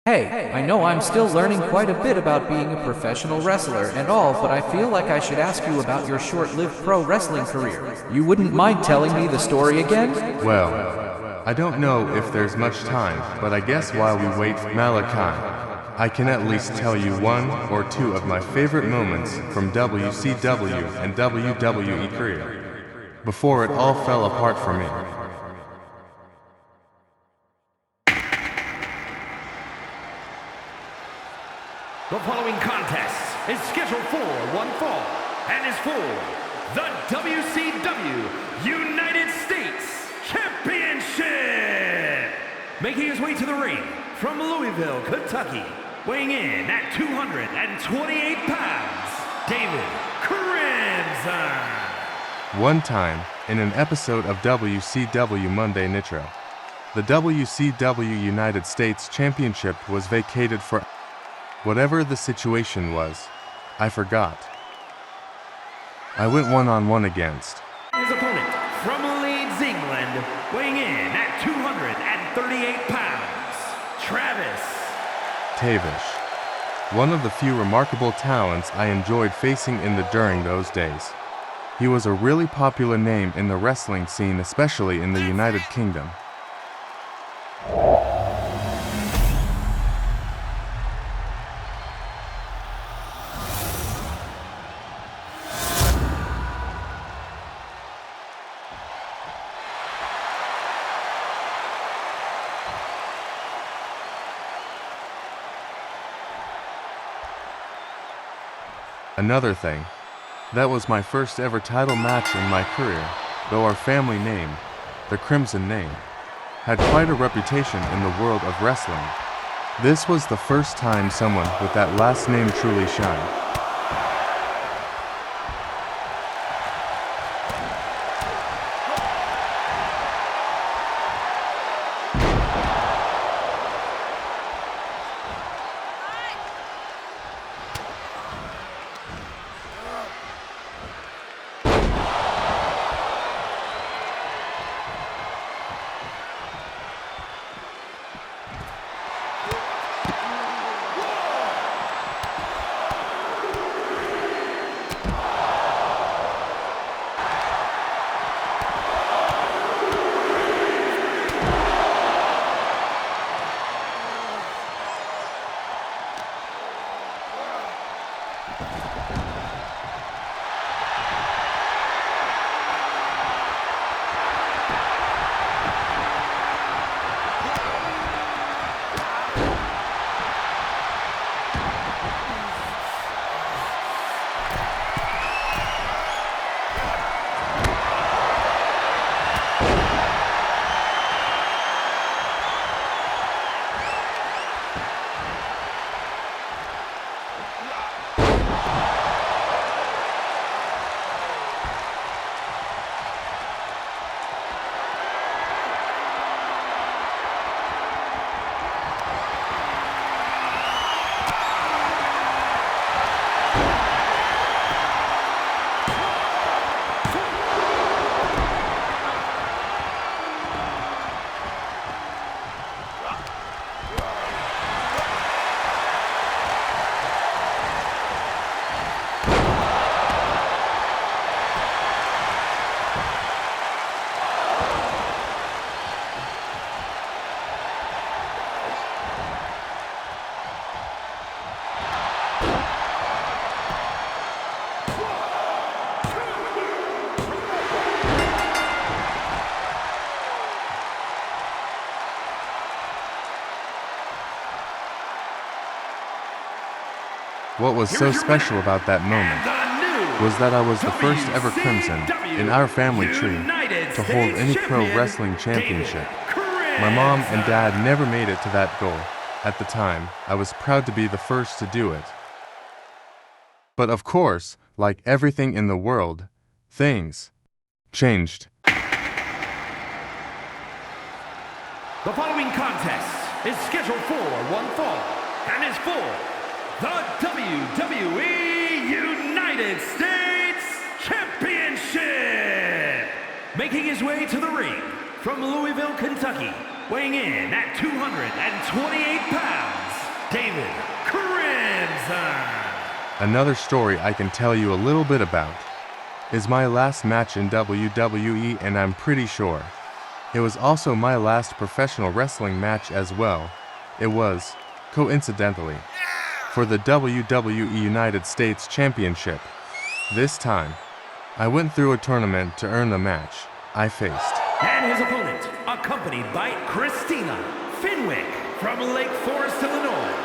Hey, I know I'm still learning quite a bit about being a professional wrestler and all, but I feel like I should ask you about your short-lived pro wrestling career. You wouldn't mind telling me the story again? Well, I don't know if there's much time, but I guess while we wait for Malachi, I can at least tell you one or two of my favorite moments from WCW and WWE career, before it all fell apart for me. The following contest is scheduled for one fall and is for the WCW United States Championship. Making his way to the ring from Louisville, Kentucky, weighing in at 228 pounds, David Crimson. One time, in an episode of WCW Monday Nitro, the WCW United States Championship was vacated for whatever the situation was. I forgot. I went one-on-one against His opponent from Leeds, England, weighing in at 238 pounds, Travis Tavish, one of the few remarkable talents I enjoyed facing during those days. He was a really popular name in the wrestling scene, especially in the United Kingdom. Another thing, that was my first ever title match in my career, though our family name, the Crimson name, had quite a reputation in the world of wrestling. This was the first time someone with that last name truly shined. What was so special about that moment was that I was the first ever Crimson in our family tree to hold any pro wrestling championship. My mom and dad never made it to that goal. At the time, I was proud to be the first to do it. But of course, like everything in the world, things changed. The following contest is scheduled for one fall and is for the WWE United States Championship. Making his way to the ring from Louisville, Kentucky, weighing in at 228 pounds, David Crimson. Another story I can tell you a little bit about is my last match in WWE, and I'm pretty sure it was also my last professional wrestling match as well. It was, coincidentally, for the WWE United States Championship. This time, I went through a tournament to earn the match I faced. And his opponent, accompanied by Christina Fenwick from Lake Forest, Illinois,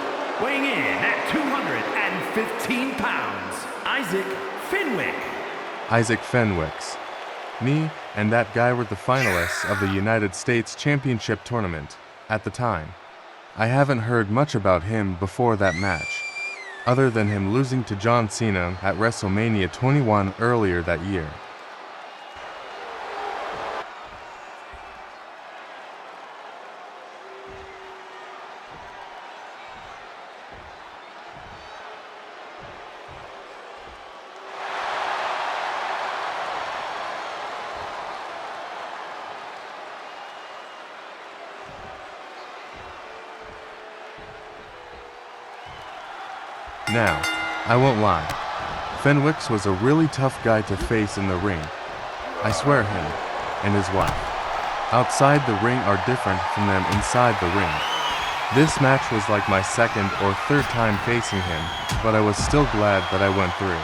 weighing in at 215 pounds, Isaac Fenwick. Isaac Fenwick's. Me and that guy were the finalists of the United States Championship tournament at the time. I haven't heard much about him before that match, other than him losing to John Cena at WrestleMania 21 earlier that year. Now, I won't lie, Fenwick's was a really tough guy to face in the ring. I swear him and his wife outside the ring are different from them inside the ring. This match was like my second or third time facing him, but I was still glad that I went through.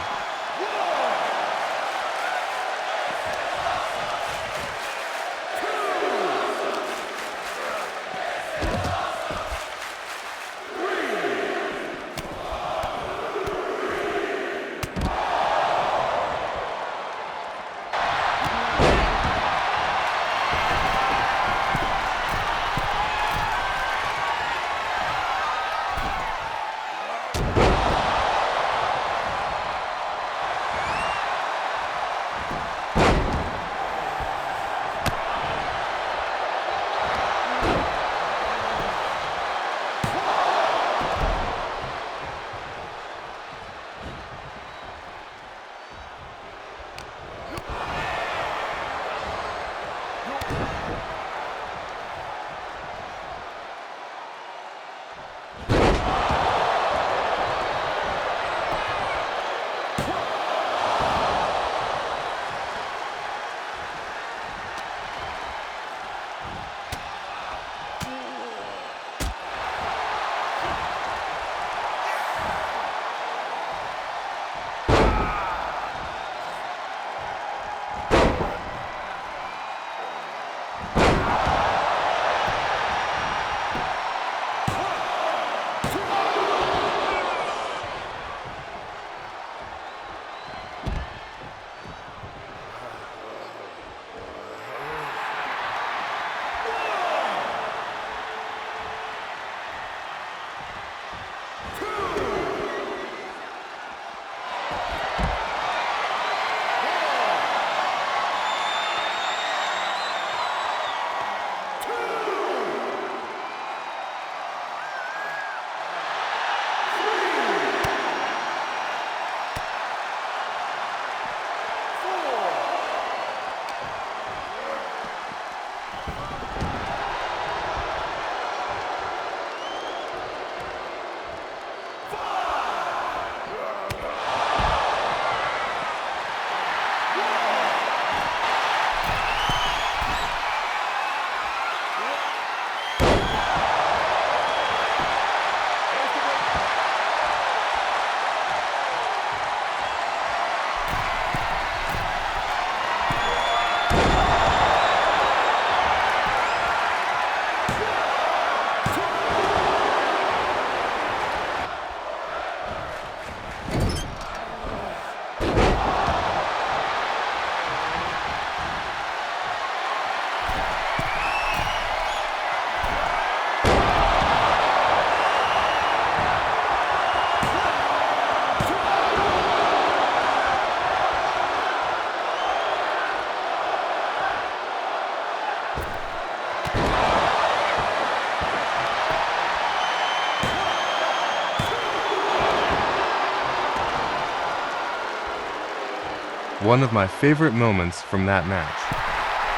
One of my favorite moments from that match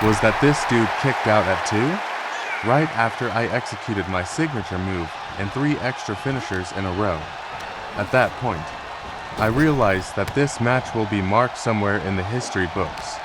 was that this dude kicked out at 2. right after I executed my signature move and 3 extra finishers in a row. At that point, I realized that this match will be marked somewhere in the history books.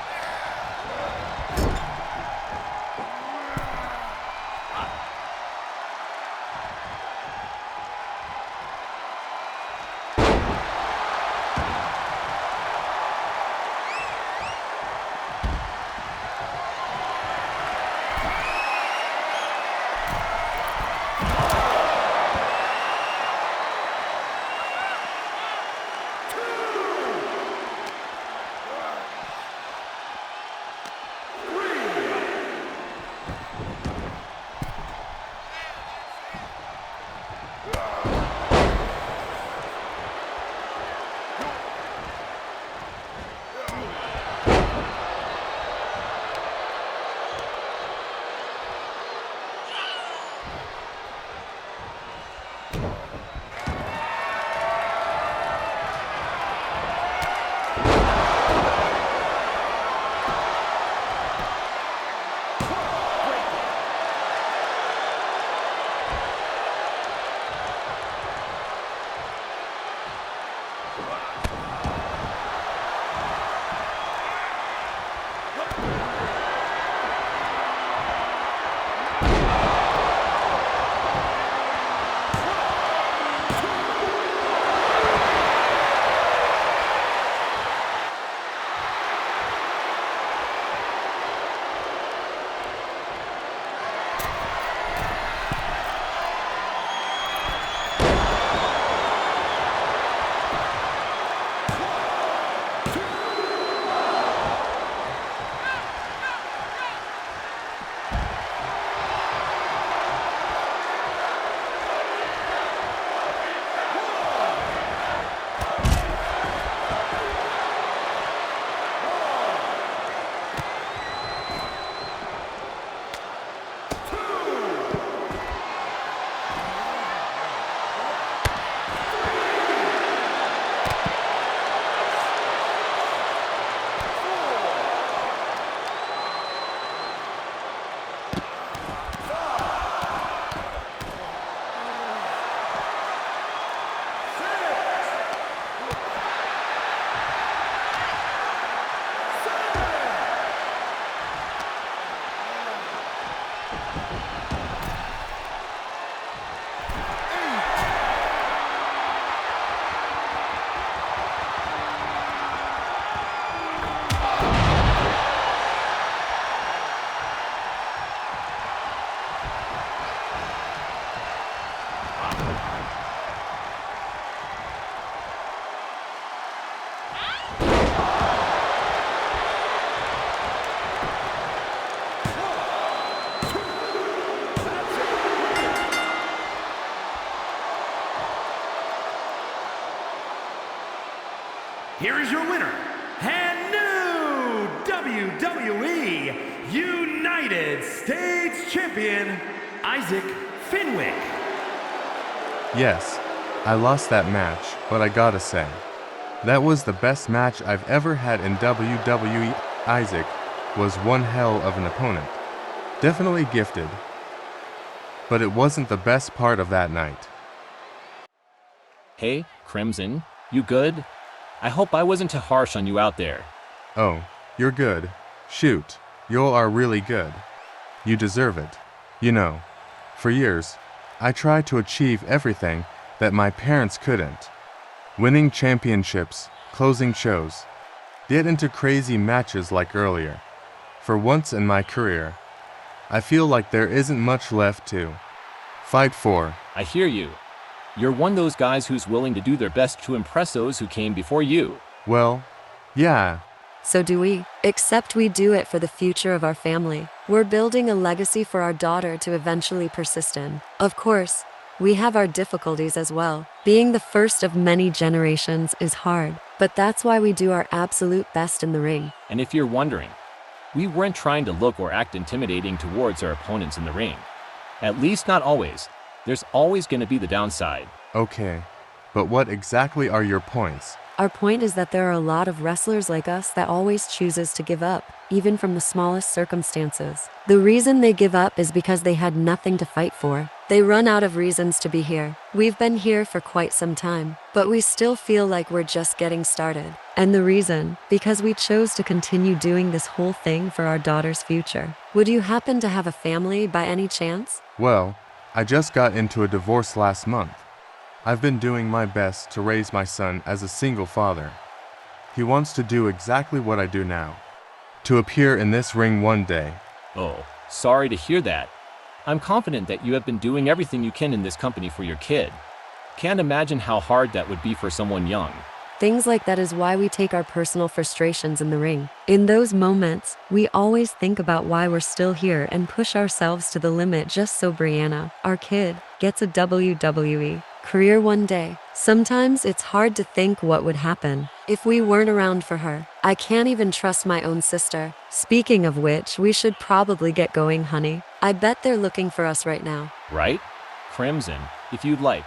Here is your winner, and new WWE United States Champion, Isaac Fenwick. Yes, I lost that match, but I gotta say, that was the best match I've ever had in WWE. Isaac was one hell of an opponent. Definitely gifted, but it wasn't the best part of that night. Hey, Crimson, you good? I hope I wasn't too harsh on you out there. Oh, you're good. Shoot, you are really good. You deserve it. You know, for years, I tried to achieve everything that my parents couldn't. Winning championships, closing shows, get into crazy matches like earlier. For once in my career, I feel like there isn't much left to fight for. I hear you. You're one of those guys who's willing to do their best to impress those who came before you. Well, yeah. So do we, except we do it for the future of our family. We're building a legacy for our daughter to eventually persist in. Of course, we have our difficulties as well. Being the first of many generations is hard, but that's why we do our absolute best in the ring. And if you're wondering, we weren't trying to look or act intimidating towards our opponents in the ring. At least not always. There's always going to be the downside. Okay, but what exactly are your points? Our point is that there are a lot of wrestlers like us that always chooses to give up, even from the smallest circumstances. The reason they give up is because they had nothing to fight for. They run out of reasons to be here. We've been here for quite some time, but we still feel like we're just getting started. And the reason, because we chose to continue doing this whole thing for our daughter's future. Would you happen to have a family by any chance? Well, I just got into a divorce last month. I've been doing my best to raise my son as a single father. He wants to do exactly what I do now, to appear in this ring one day. Oh, sorry to hear that. I'm confident that you have been doing everything you can in this company for your kid. Can't imagine how hard that would be for someone young. Things like that is why we take our personal frustrations in the ring. In those moments, we always think about why we're still here and push ourselves to the limit just so Brianna, our kid, gets a WWE career one day. Sometimes it's hard to think what would happen if we weren't around for her. I can't even trust my own sister. Speaking of which, we should probably get going, honey. I bet they're looking for us right now. Right? Crimson, if you'd like,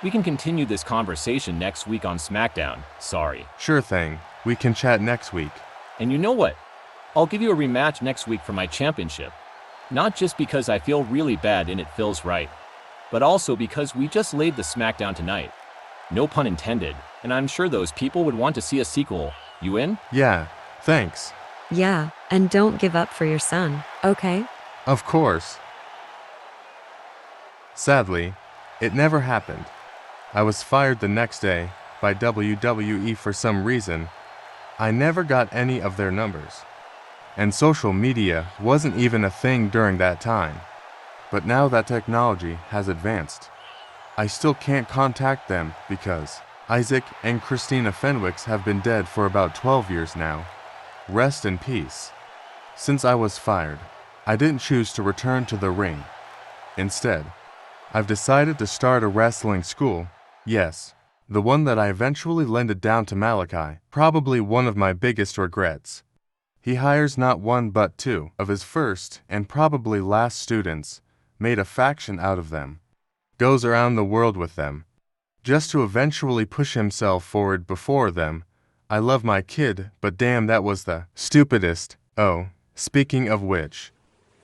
we can continue this conversation next week on SmackDown. Sorry. Sure thing. We can chat next week. And you know what? I'll give you a rematch next week for my championship. Not just because I feel really bad and it feels right, but also because we just laid the SmackDown tonight. No pun intended, and I'm sure those people would want to see a sequel. You in? Yeah, thanks. Yeah, and don't give up for your son, okay? Of course. Sadly, it never happened. I was fired the next day by WWE for some reason. I never got any of their numbers. And social media wasn't even a thing during that time. But now that technology has advanced, I still can't contact them because Isaac and Christina Fenwicks have been dead for about 12 years now. Rest in peace. Since I was fired, I didn't choose to return to the ring. Instead, I've decided to start a wrestling school. Yes, the one that I eventually lended down to Malachi, probably one of my biggest regrets. He hires not one but two of his first and probably last students, made a faction out of them, goes around the world with them, just to eventually push himself forward before them. I love my kid, but damn, that was the stupidest. Oh, speaking of which,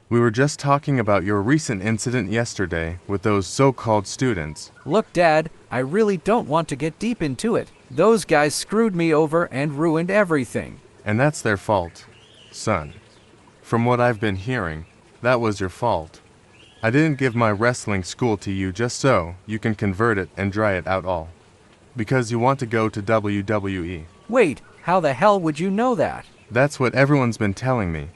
we were just talking about your recent incident yesterday with those so-called students. Look, Dad, I really don't want to get deep into it. Those guys screwed me over and ruined everything. And that's their fault, son. From what I've been hearing, that was your fault. I didn't give my wrestling school to you just so you can convert it and dry it out all. Because you want to go to WWE. Wait, how the hell would you know that? That's what everyone's been telling me.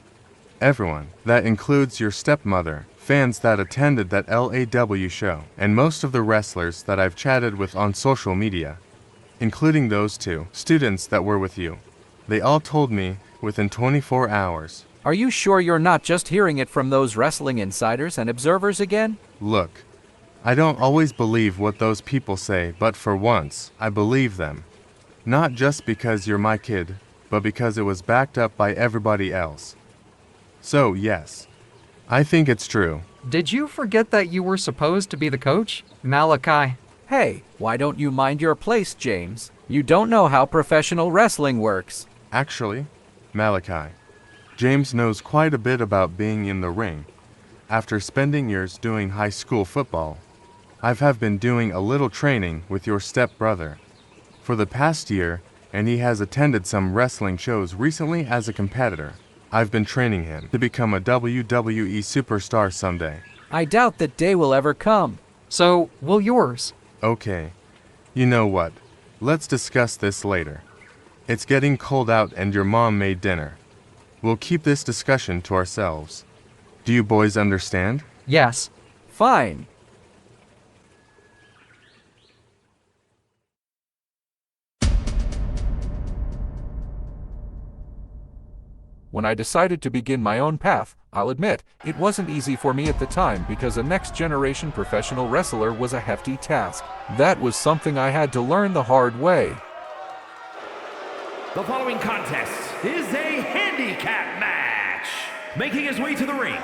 Everyone. That includes your stepmother, fans that attended that LAW show, and most of the wrestlers that I've chatted with on social media, including those two students that were with you. They all told me within 24 hours. Are you sure you're not just hearing it from those wrestling insiders and observers again? Look, I don't always believe what those people say, but for once, I believe them. Not just because you're my kid, but because it was backed up by everybody else. So, yes, I think it's true. Did you forget that you were supposed to be the coach, Malachi? Hey, why don't you mind your place, James? You don't know how professional wrestling works. Actually, Malachi, James knows quite a bit about being in the ring. After spending years doing high school football, I have been doing a little training with your stepbrother for the past year, and he has attended some wrestling shows recently as a competitor. I've been training him to become a WWE superstar someday. I doubt that day will ever come. So, will yours? Okay, you know what? Let's discuss this later. It's getting cold out and your mom made dinner. We'll keep this discussion to ourselves. Do you boys understand? Yes. Fine. When I decided to begin my own path, I'll admit, it wasn't easy for me at the time because a next-generation professional wrestler was a hefty task. That was something I had to learn the hard way. The following contest is a handicap match. Making his way to the ring,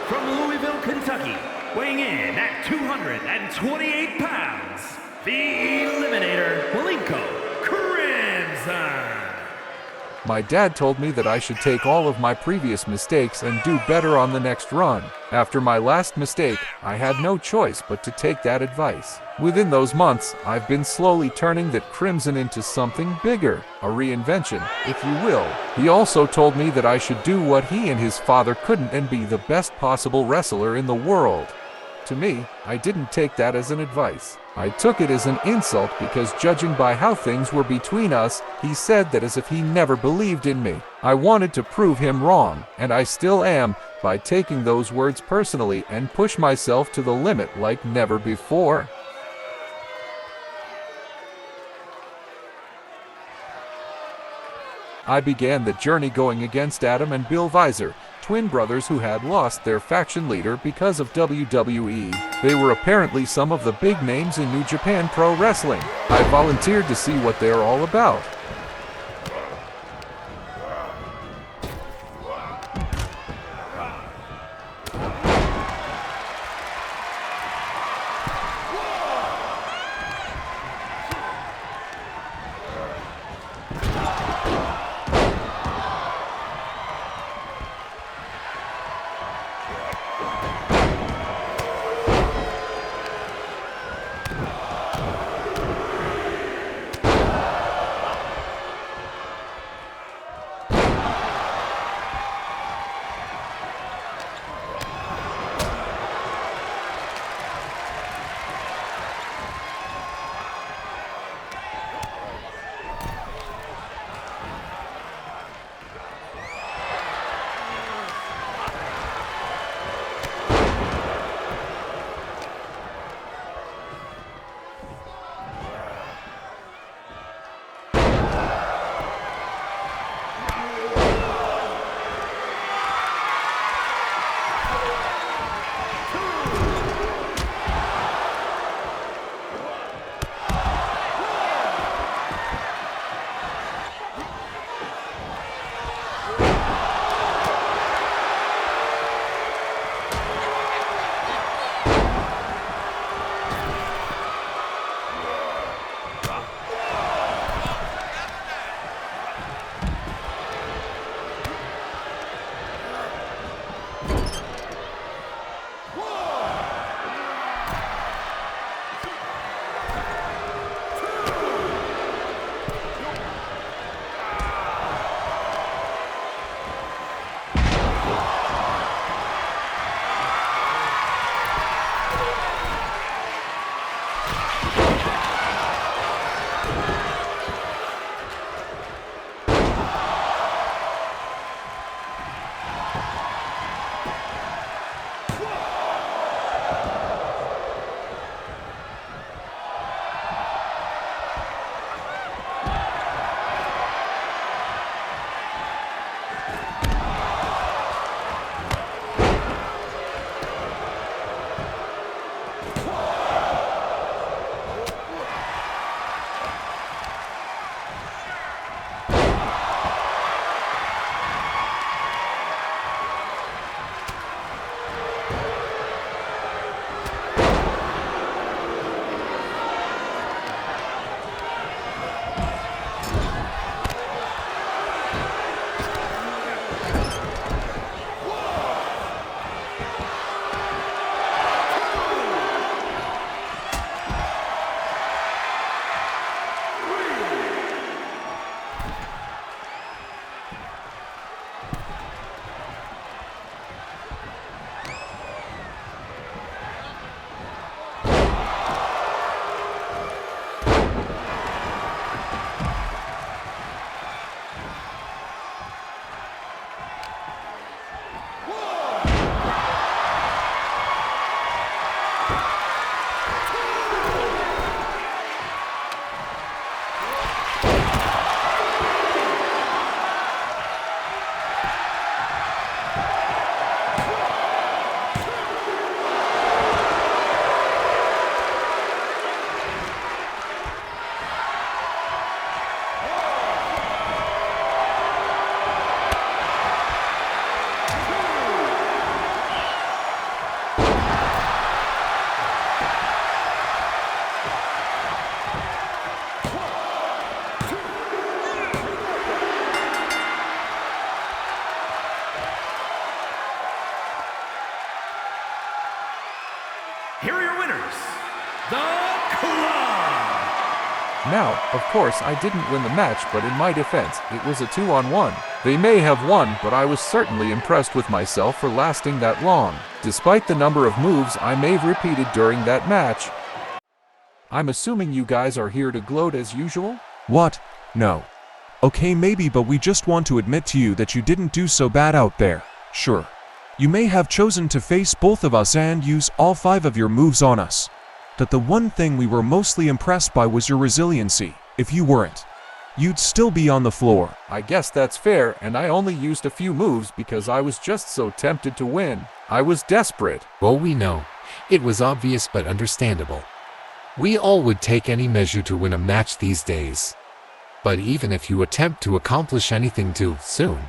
from Louisville, Kentucky, weighing in at 228 pounds, the Eliminator, Crimson. My dad told me that I should take all of my previous mistakes and do better on the next run. After my last mistake, I had no choice but to take that advice. Within those months, I've been slowly turning that Crimson into something bigger, a reinvention, if you will. He also told me that I should do what he and his father couldn't and be the best possible wrestler in the world. To me, I didn't take that as an advice. I took it as an insult because judging by how things were between us, he said that as if he never believed in me. I wanted to prove him wrong, and I still am, by taking those words personally and push myself to the limit like never before. I began the journey going against Adam and Bill Visor, twin brothers who had lost their faction leader because of WWE. They were apparently some of the big names in New Japan Pro Wrestling. I volunteered to see what they're all about. Here are your winners, the Club. Now, of course, I didn't win the match, but in my defense, it was a 2-on-1. They may have won, but I was certainly impressed with myself for lasting that long, despite the number of moves I may have repeated during that match. I'm assuming you guys are here to gloat as usual? What? No. Okay, maybe, but we just want to admit to you that you didn't do so bad out there. Sure. You may have chosen to face both of us and use all 5 of your moves on us. But the one thing we were mostly impressed by was your resiliency. If you weren't, you'd still be on the floor. I guess that's fair, and I only used a few moves because I was just so tempted to win. I was desperate. Well, we know. It was obvious but understandable. We all would take any measure to win a match these days. But even if you attempt to accomplish anything too soon,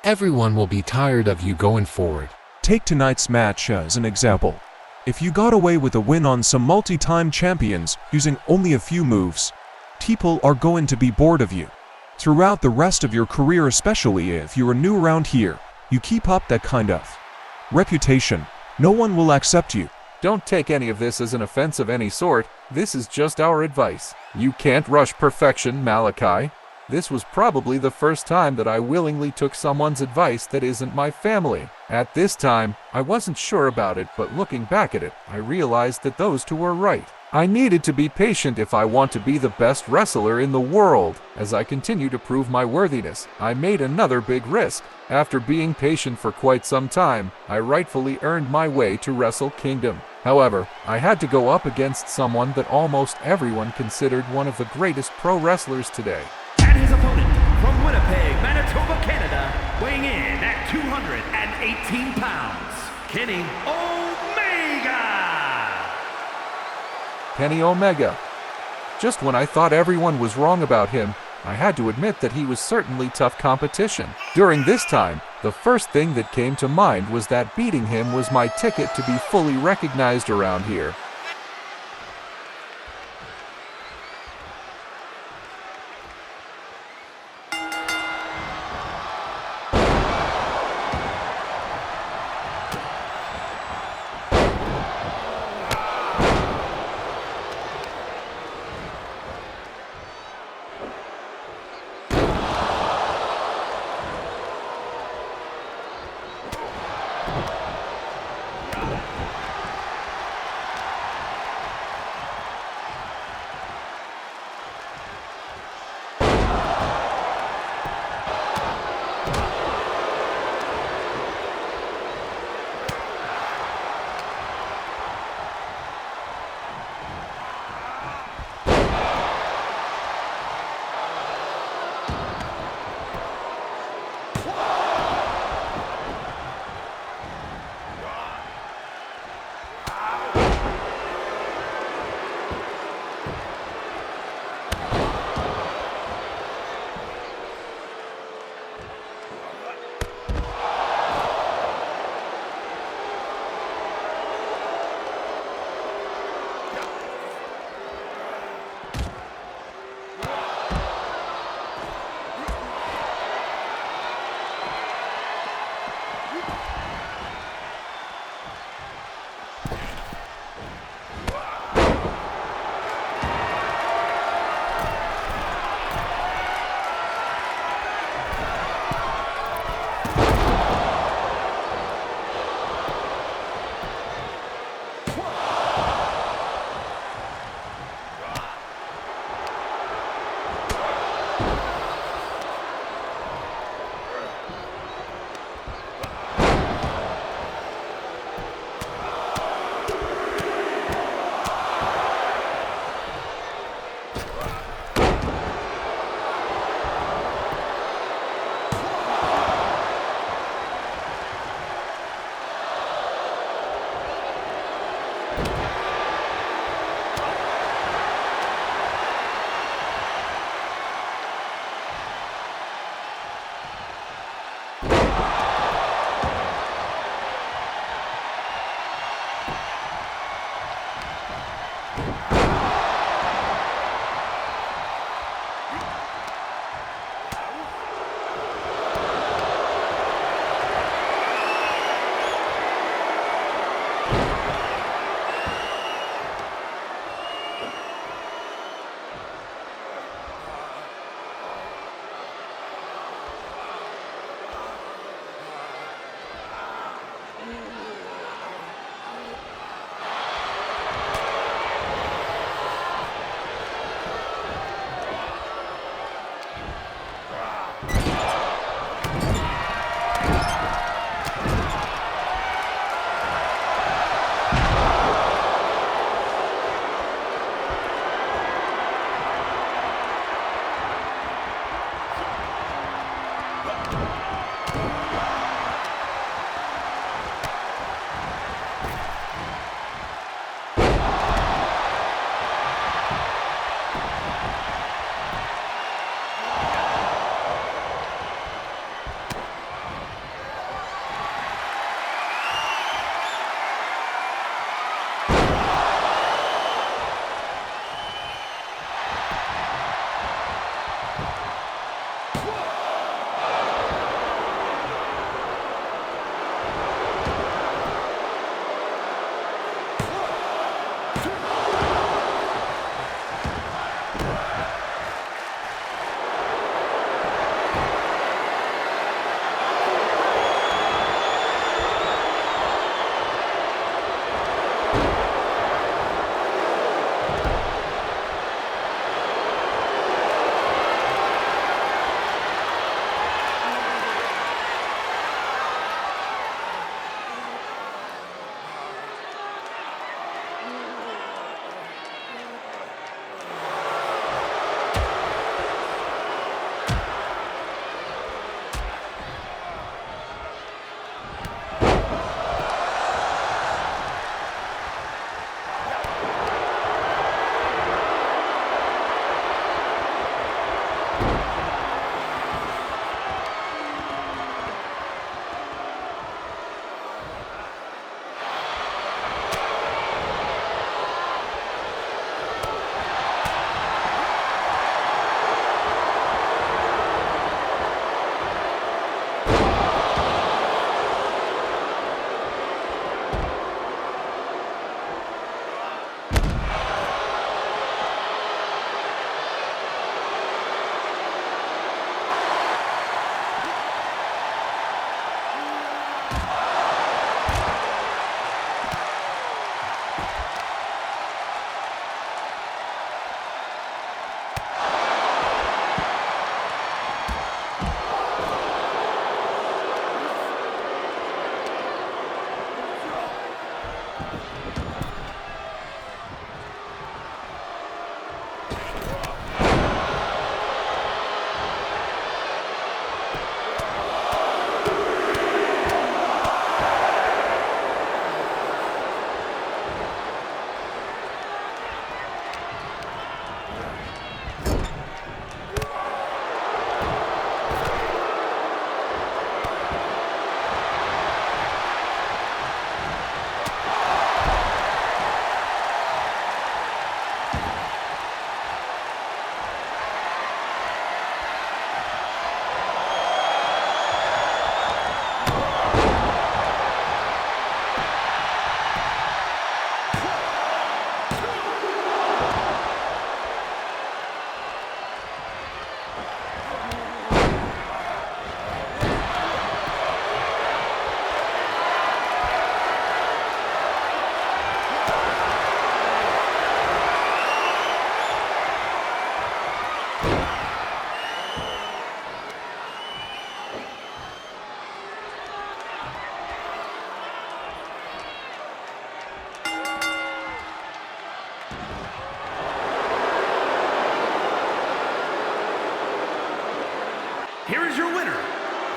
everyone will be tired of you going forward. Take tonight's match as an example. If you got away with a win on some multi-time champions using only a few moves, people are going to be bored of you. Throughout the rest of your career, especially if you're new around here, you keep up that kind of reputation, no one will accept you. Don't take any of this as an offense of any sort. This is just our advice. You can't rush perfection, Malachi. This was probably the first time that I willingly took someone's advice that isn't my family. At this time, I wasn't sure about it, but looking back at it, I realized that those two were right. I needed to be patient if I want to be the best wrestler in the world. As I continue to prove my worthiness, I made another big risk. After being patient for quite some time, I rightfully earned my way to Wrestle Kingdom. However, I had to go up against someone that almost everyone considered one of the greatest pro wrestlers today. And his opponent from Winnipeg, Manitoba, Canada, weighing in at 218 pounds, Kenny Omega. Kenny Omega. Just when I thought everyone was wrong about him, I had to admit that he was certainly tough competition. During this time, the first thing that came to mind was that beating him was my ticket to be fully recognized around here.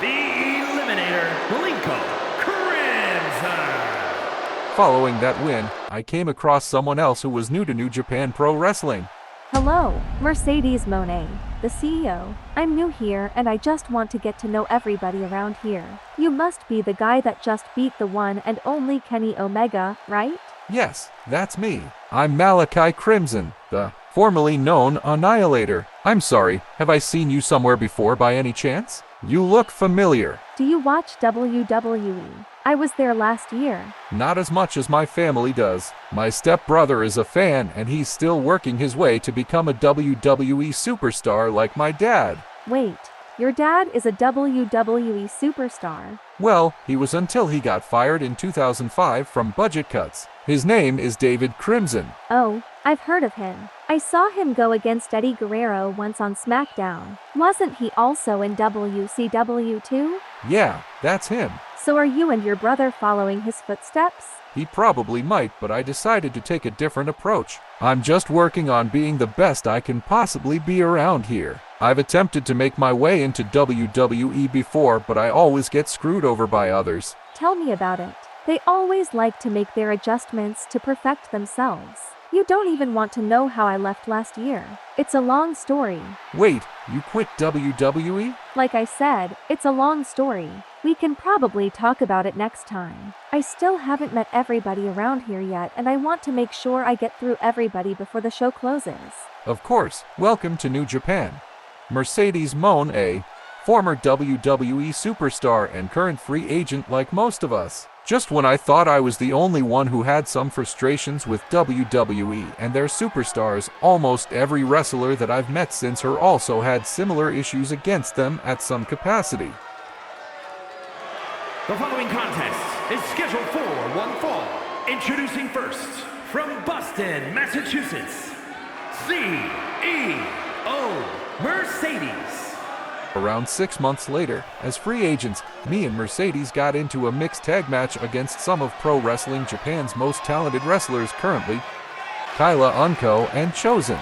the Eliminator, Crimson. Following that win, I came across someone else who was new to New Japan Pro Wrestling. Hello, Mercedes Monet, the CEO. I'm new here and I just want to get to know everybody around here. You must be the guy that just beat the one and only Kenny Omega, right? Yes, that's me. I'm Malachi Crimson, the formerly known Annihilator. I'm sorry, have I seen you somewhere before by any chance? You look familiar. Do you watch WWE? I was there last year. Not as much as my family does. My stepbrother is a fan and he's still working his way to become a WWE superstar like my dad. Wait, your dad is a WWE superstar? Well, he was until he got fired in 2005 from budget cuts. His name is David Crimson. Oh, I've heard of him. I saw him go against Eddie Guerrero once on SmackDown. Wasn't he also in WCW too? Yeah, that's him. So are you and your brother following his footsteps? He probably might, but I decided to take a different approach. I'm just working on being the best I can possibly be around here. I've attempted to make my way into WWE before, but I always get screwed over by others. Tell me about it. They always like to make their adjustments to perfect themselves. You don't even want to know how I left last year. It's a long story. Wait, you quit WWE? Like I said, it's a long story. We can probably talk about it next time. I still haven't met everybody around here yet, and I want to make sure I get through everybody before the show closes. Of course, welcome to New Japan. Mercedes Monet, former WWE superstar and current free agent like most of us. Just when I thought I was the only one who had some frustrations with WWE and their superstars, almost every wrestler that I've met since her also had similar issues against them at some capacity. The following contest is scheduled for one fall. Introducing first, from Boston, Massachusetts, CEO Mercedes. Around 6 months later, as free agents, me and Mercedes got into a mixed tag match against some of Pro Wrestling Japan's most talented wrestlers currently, Kyla Unko and Chosen.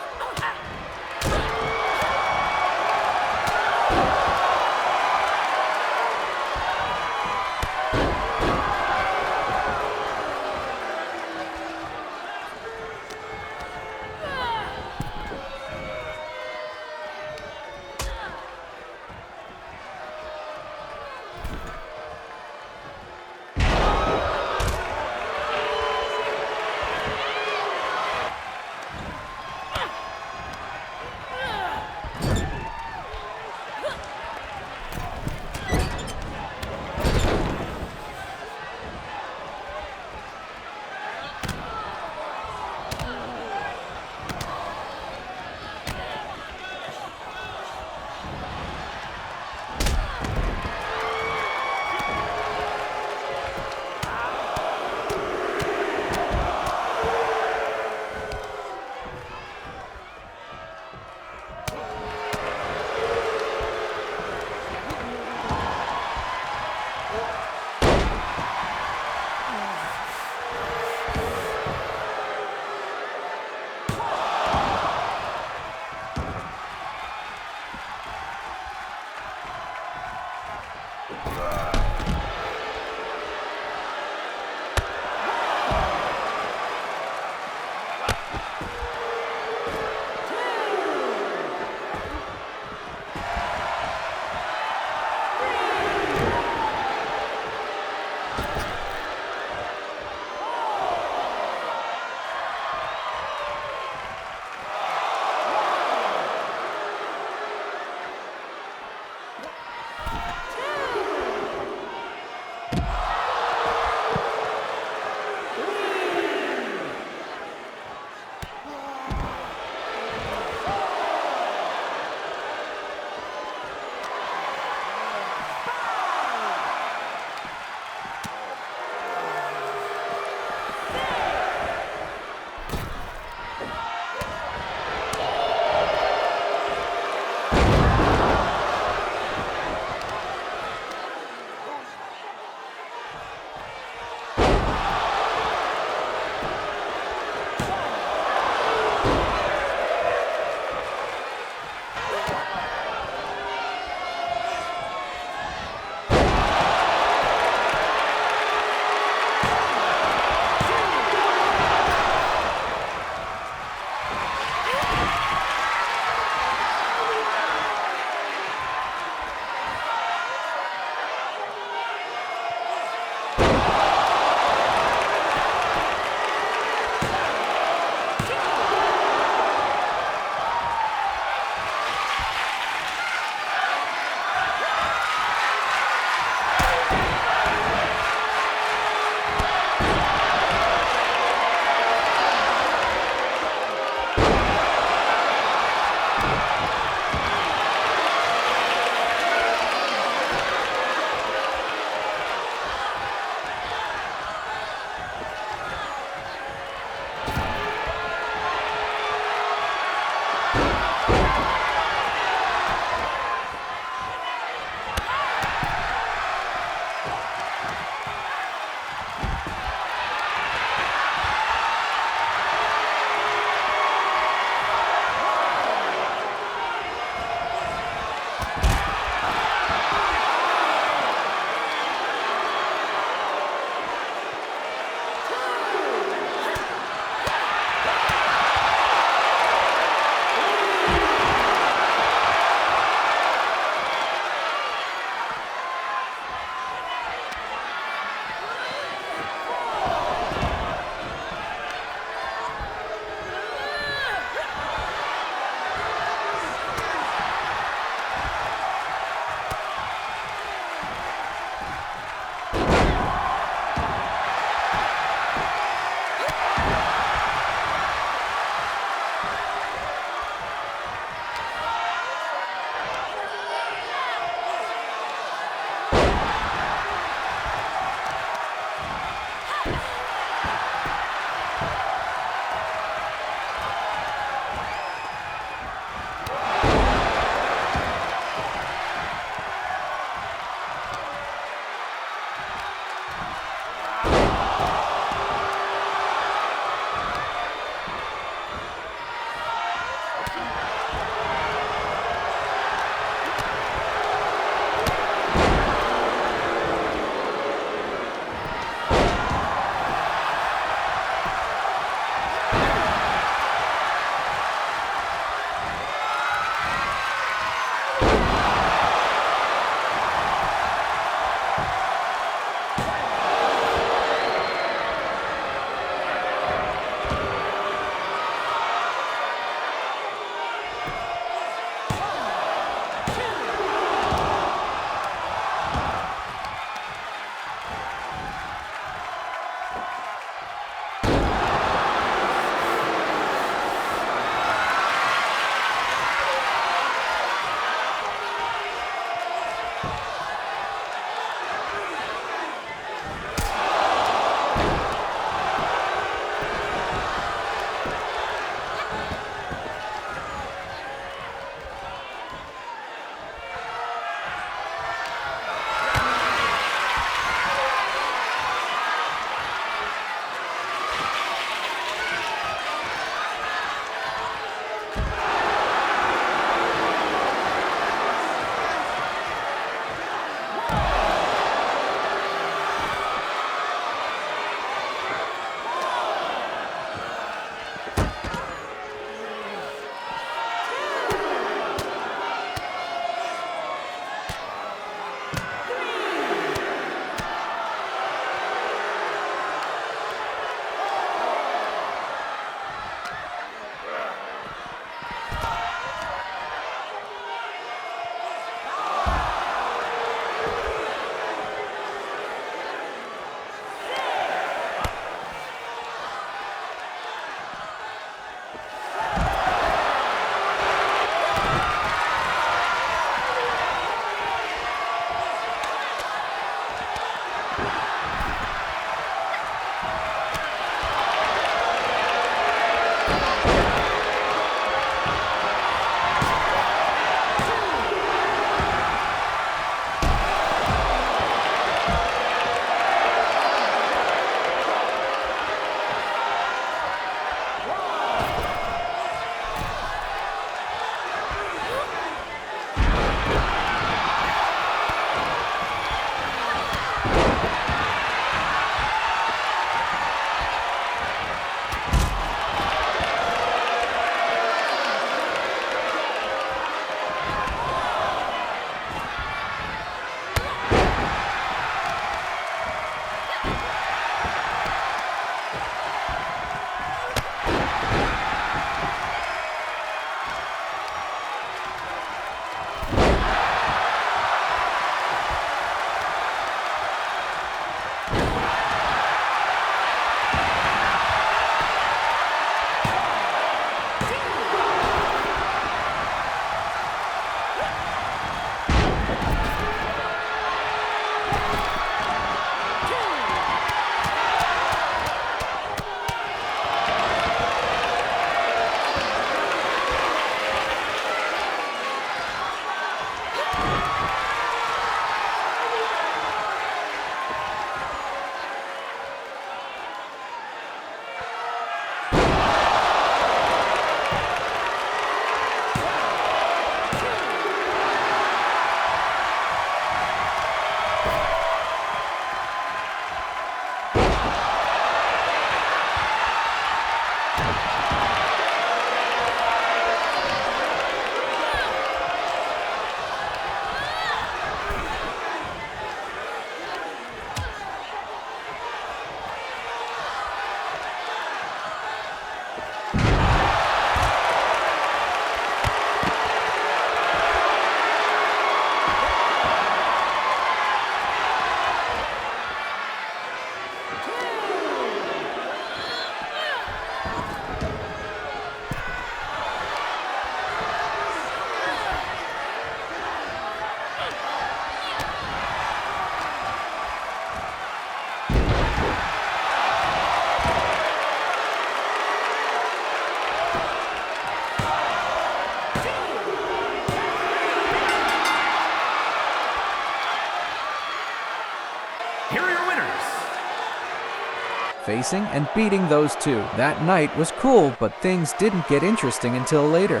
facing and beating those two. That night was cool, but things didn't get interesting until later.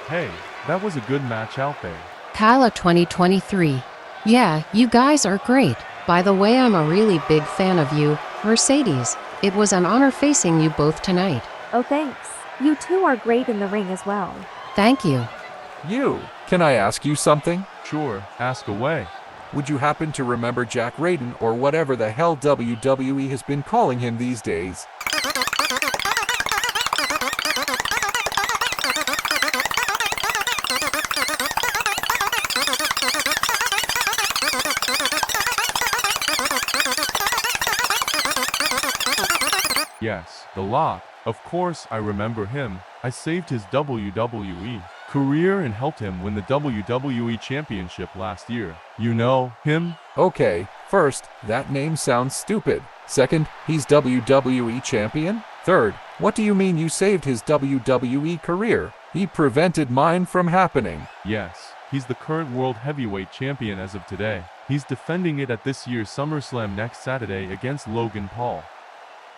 Hey, that was a good match out there. CAWs 2023. Yeah, you guys are great. By the way, I'm a really big fan of you, Mercedes. It was an honor facing you both tonight. Oh, thanks. You two are great in the ring as well. Thank you. You, can I ask you something? Sure, ask away. Would you happen to remember Jack Raiden or whatever the hell WWE has been calling him these days? Yes, The Lock. Of course I remember him. I saved his WWE career and helped him win the WWE Championship last year. You know him? Okay, first, that name sounds stupid. Second, he's WWE Champion? Third, what do you mean you saved his WWE career? He prevented mine from happening. Yes, he's the current World Heavyweight Champion as of today. He's defending it at this year's SummerSlam next Saturday against Logan Paul.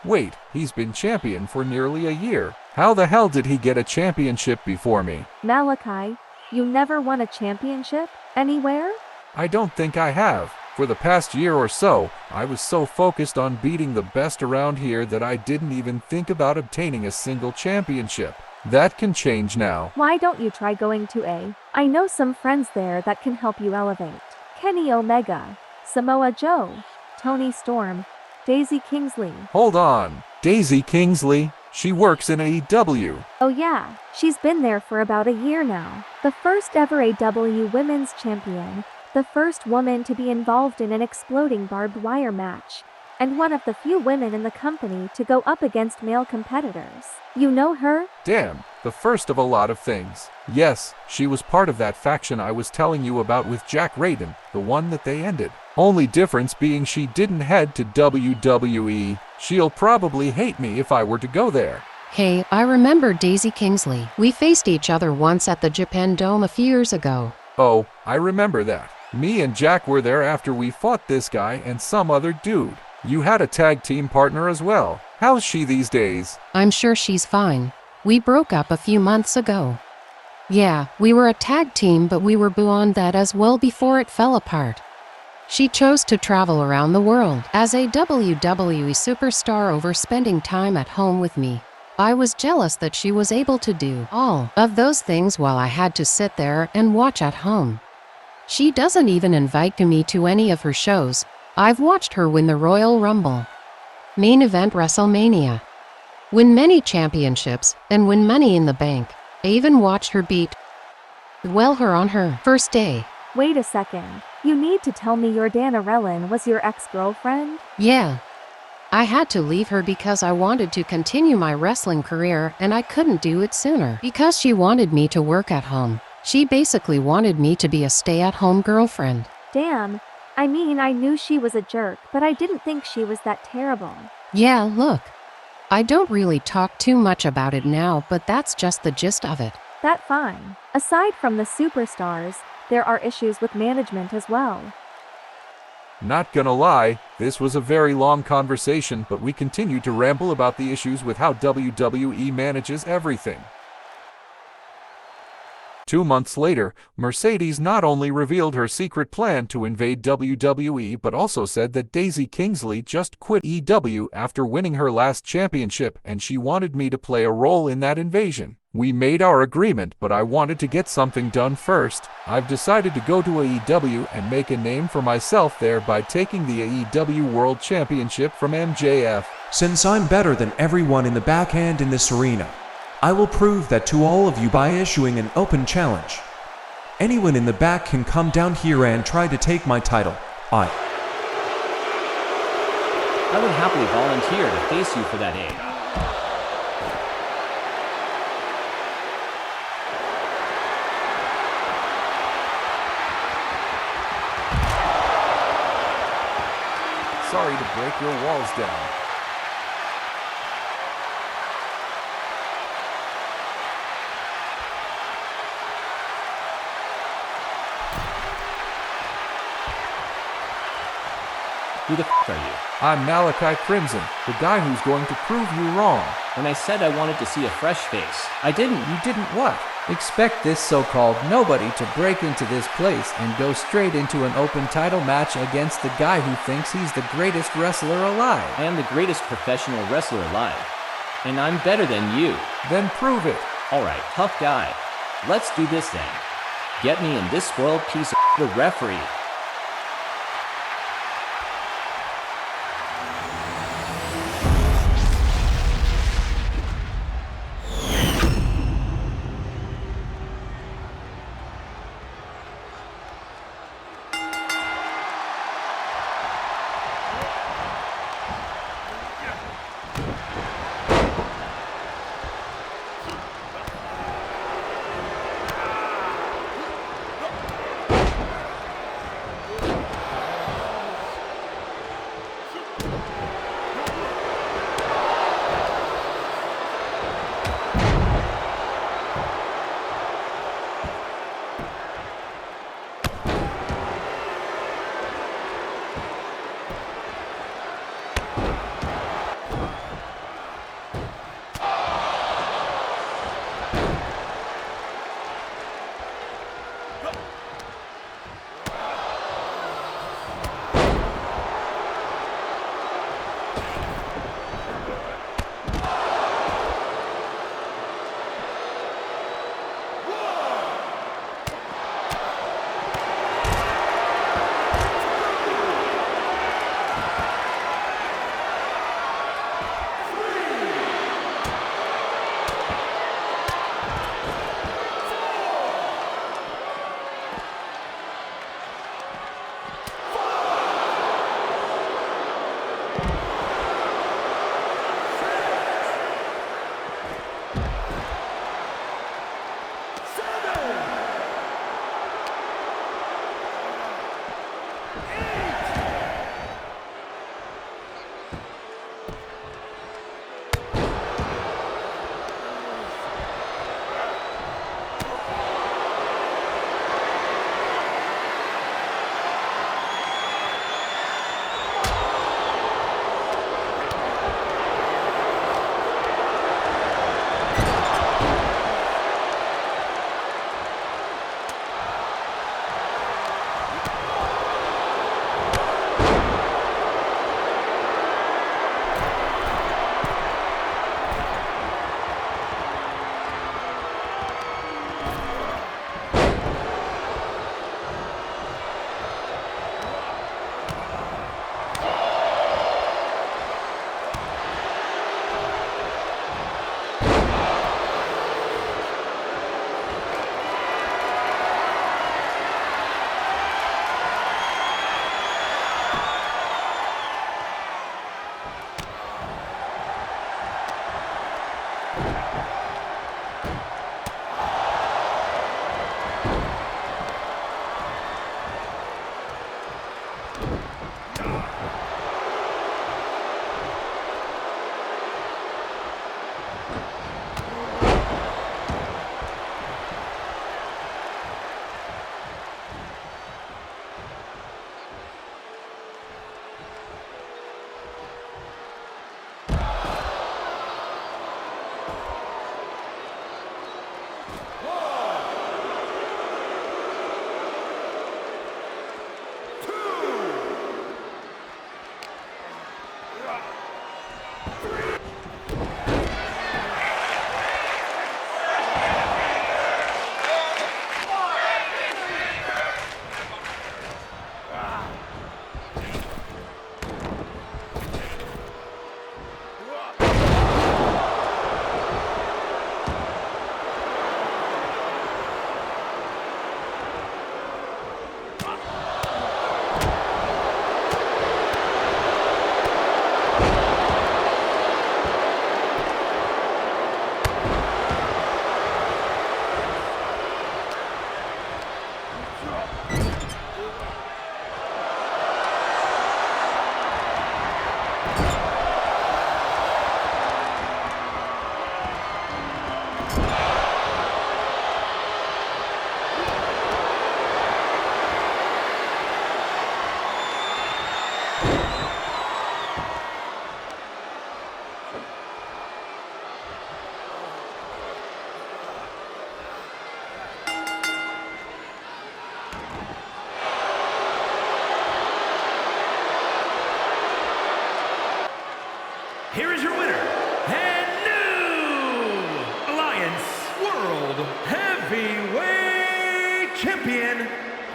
Wait, he's been champion for nearly a year. How the hell did he get a championship before me? Malachi, you never won a championship? Anywhere? I don't think I have. For the past year or so, I was so focused on beating the best around here that I didn't even think about obtaining a single championship. That can change now. Why don't you try going to A? I know some friends there that can help you elevate. Kenny Omega, Samoa Joe, Tony Storm, Daisy Kingsley. Hold on. Daisy Kingsley? She works in AEW. Oh yeah, she's been there for about a year now. The first ever AEW Women's Champion, the first woman to be involved in an exploding barbed wire match, and one of the few women in the company to go up against male competitors. You know her? Damn, the first of a lot of things. Yes, she was part of that faction I was telling you about with Jack Raiden, the one that they ended. Only difference being she didn't head to WWE. She'll probably hate me if I were to go there. Hey, I remember Daisy Kingsley. We faced each other once at the Japan Dome a few years ago. Oh, I remember that. Me and Jack were there after we fought this guy and some other dude. You had a tag team partner as well. How's she these days? I'm sure she's fine. We broke up a few months ago. Yeah, we were a tag team, but we were beyond that as well before it fell apart. She chose to travel around the world as a WWE superstar over spending time at home with me. I was jealous that she was able to do all of those things while I had to sit there and watch at home. She doesn't even invite me to any of her shows. I've watched her win the Royal Rumble, main event WrestleMania, win many championships, and win Money in the Bank. I even watched her beat her on her first day. Wait a second. You need to tell me your Dana Rellin was your ex-girlfriend? Yeah. I had to leave her because I wanted to continue my wrestling career and I couldn't do it sooner because she wanted me to work at home. She basically wanted me to be a stay-at-home girlfriend. Damn. I mean, I knew she was a jerk, but I didn't think she was that terrible. Yeah, look. I don't really talk too much about it now, but that's just the gist of it. That's fine. Aside from the superstars, there are issues with management as well. Not gonna lie, this was a very long conversation, but we continued to ramble about the issues with how WWE manages everything. 2 months later, Mercedes not only revealed her secret plan to invade WWE but also said that Daisy Kingsley just quit EW after winning her last championship and she wanted me to play a role in that invasion. We made our agreement, but I wanted to get something done first. I've decided to go to AEW and make a name for myself there by taking the AEW World Championship from MJF. Since I'm better than everyone in the backhand in this arena, I will prove that to all of you by issuing an open challenge. Anyone in the back can come down here and try to take my title. I would happily volunteer to face you for that aid. Sorry to break your walls down. Who the f are you? I'm Malachi Crimson, the guy who's going to prove you wrong. When I said I wanted to see a fresh face, I didn't. You didn't what? Expect this so-called nobody to break into this place and go straight into an open title match against the guy who thinks he's the greatest wrestler alive. I am the greatest professional wrestler alive. And I'm better than you. Then prove it. Alright, tough guy. Let's do this then. Get me in this spoiled piece of the referee.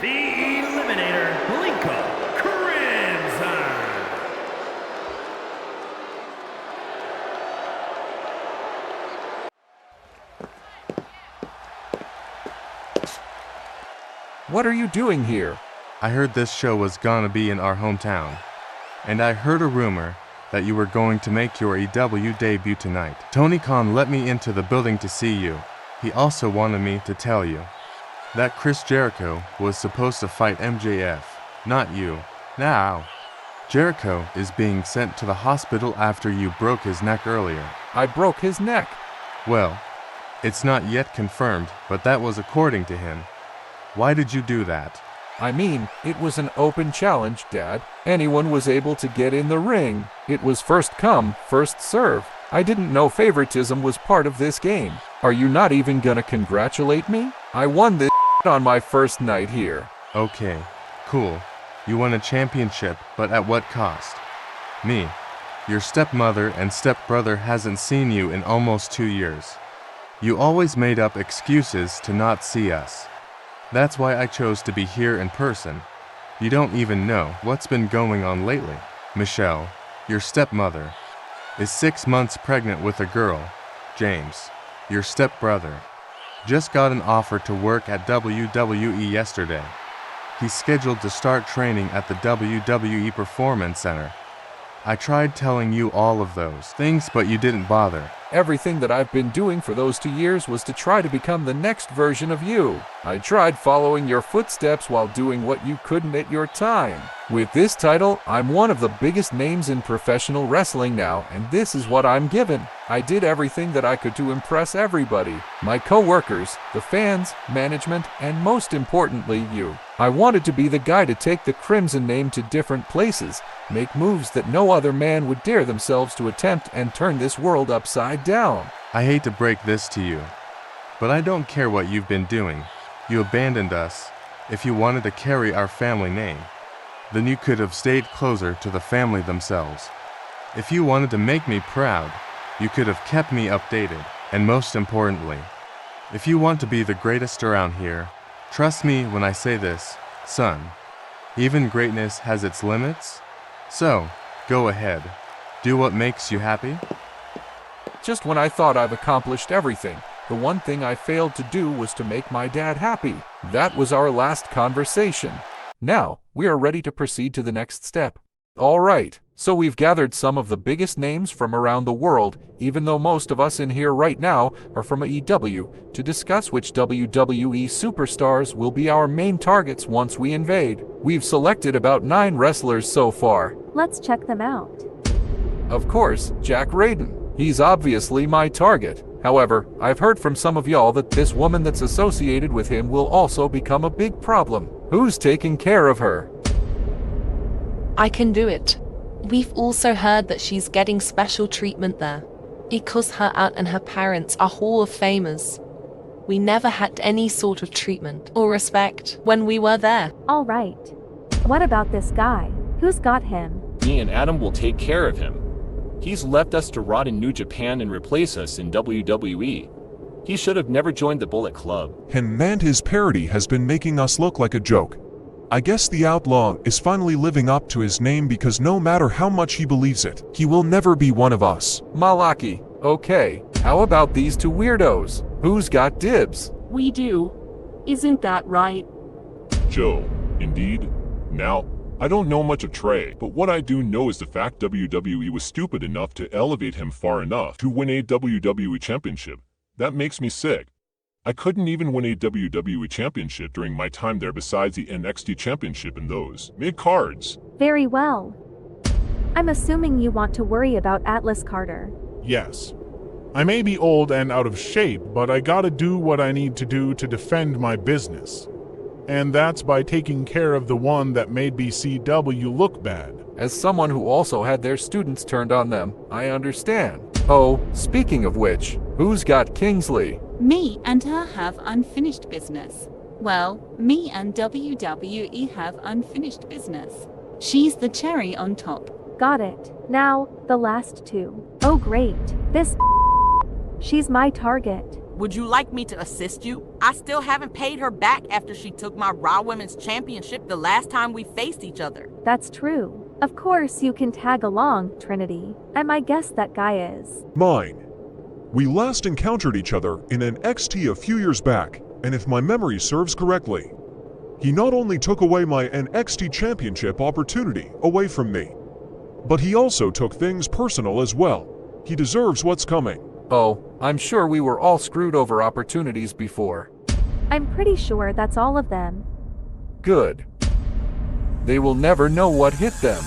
the Eliminator, Malachi Crimson. What are you doing here? I heard this show was gonna be in our hometown, and I heard a rumor that you were going to make your EW debut tonight. Tony Khan let me into the building to see you. He also wanted me to tell you that Chris Jericho was supposed to fight MJF, not you. Now, Jericho is being sent to the hospital after you broke his neck earlier. I broke his neck. Well, it's not yet confirmed, but that was according to him. Why did you do that? I mean, it was an open challenge, Dad. Anyone was able to get in the ring. It was first come, first serve. I didn't know favoritism was part of this game. Are you not even gonna congratulate me? I won this on my first night here. Okay, cool. You won a championship, but at what cost? Me, your stepmother and stepbrother hasn't seen you in almost 2 years. You always made up excuses to not see us. That's why I chose to be here in person. You don't even know what's been going on lately. Michelle, your stepmother, is 6 months pregnant with a girl. James, your stepbrother, just got an offer to work at WWE yesterday. He's scheduled to start training at the WWE Performance Center. I tried telling you all of those things, but you didn't bother. Everything that I've been doing for those 2 years was to try to become the next version of you. I tried following your footsteps while doing what you couldn't at your time. With this title, I'm one of the biggest names in professional wrestling now, and this is what I'm given. I did everything that I could to impress everybody. My co-workers, the fans, management, and most importantly, you. I wanted to be the guy to take the Crimson name to different places, make moves that no other man would dare themselves to attempt, and turn this world upside down. I hate to break this to you, but I don't care what you've been doing. You abandoned us. If you wanted to carry our family name, then you could have stayed closer to the family themselves. If you wanted to make me proud, you could have kept me updated. And most importantly, if you want to be the greatest around here, trust me when I say this, son. Even greatness has its limits. So, go ahead. Do what makes you happy. Just when I thought I've accomplished everything, the one thing I failed to do was to make my dad happy. That was our last conversation. Now, we are ready to proceed to the next step. All right, so we've gathered some of the biggest names from around the world, even though most of us in here right now are from AEW, to discuss which WWE superstars will be our main targets once we invade. We've selected about 9 wrestlers so far. Let's check them out. Of course, Jack Raiden. He's obviously my target. However, I've heard from some of y'all that this woman that's associated with him will also become a big problem. Who's taking care of her? I can do it. We've also heard that she's getting special treatment there, because her aunt and her parents are Hall of Famers. We never had any sort of treatment or respect when we were there. All right. What about this guy? Who's got him? Me and Adam will take care of him. He's left us to rot in New Japan and replace us in WWE. He should have never joined the Bullet Club. Him and his parody has been making us look like a joke. I guess the outlaw is finally living up to his name, because no matter how much he believes it, he will never be one of us. Malachi, okay. How about these 2 weirdos? Who's got dibs? We do. Isn't that right? Joe, indeed. Now, I don't know much of Trey, but what I do know is the fact WWE was stupid enough to elevate him far enough to win a WWE championship. That makes me sick. I couldn't even win a WWE championship during my time there besides the NXT championship and those mid-cards. Very well. I'm assuming you want to worry about Atlas Carter. Yes. I may be old and out of shape, but I gotta do what I need to do to defend my business. And that's by taking care of the one that made BCW look bad. As someone who also had their students turned on them, I understand. Oh, speaking of which, who's got Kingsley? Me and her have unfinished business. Well, me and WWE have unfinished business. She's the cherry on top. Got it. Now, the last 2. Oh great. This she's my target. Would you like me to assist you? I still haven't paid her back after she took my Raw Women's Championship the last time we faced each other. That's true. Of course you can tag along, Trinity. And I guess that guy is mine. We last encountered each other in an XT a few years back, and if my memory serves correctly, he not only took away my NXT Championship opportunity away from me, but he also took things personal as well. He deserves what's coming. Oh, I'm sure we were all screwed over opportunities before. I'm pretty sure that's all of them. Good. They will never know what hit them.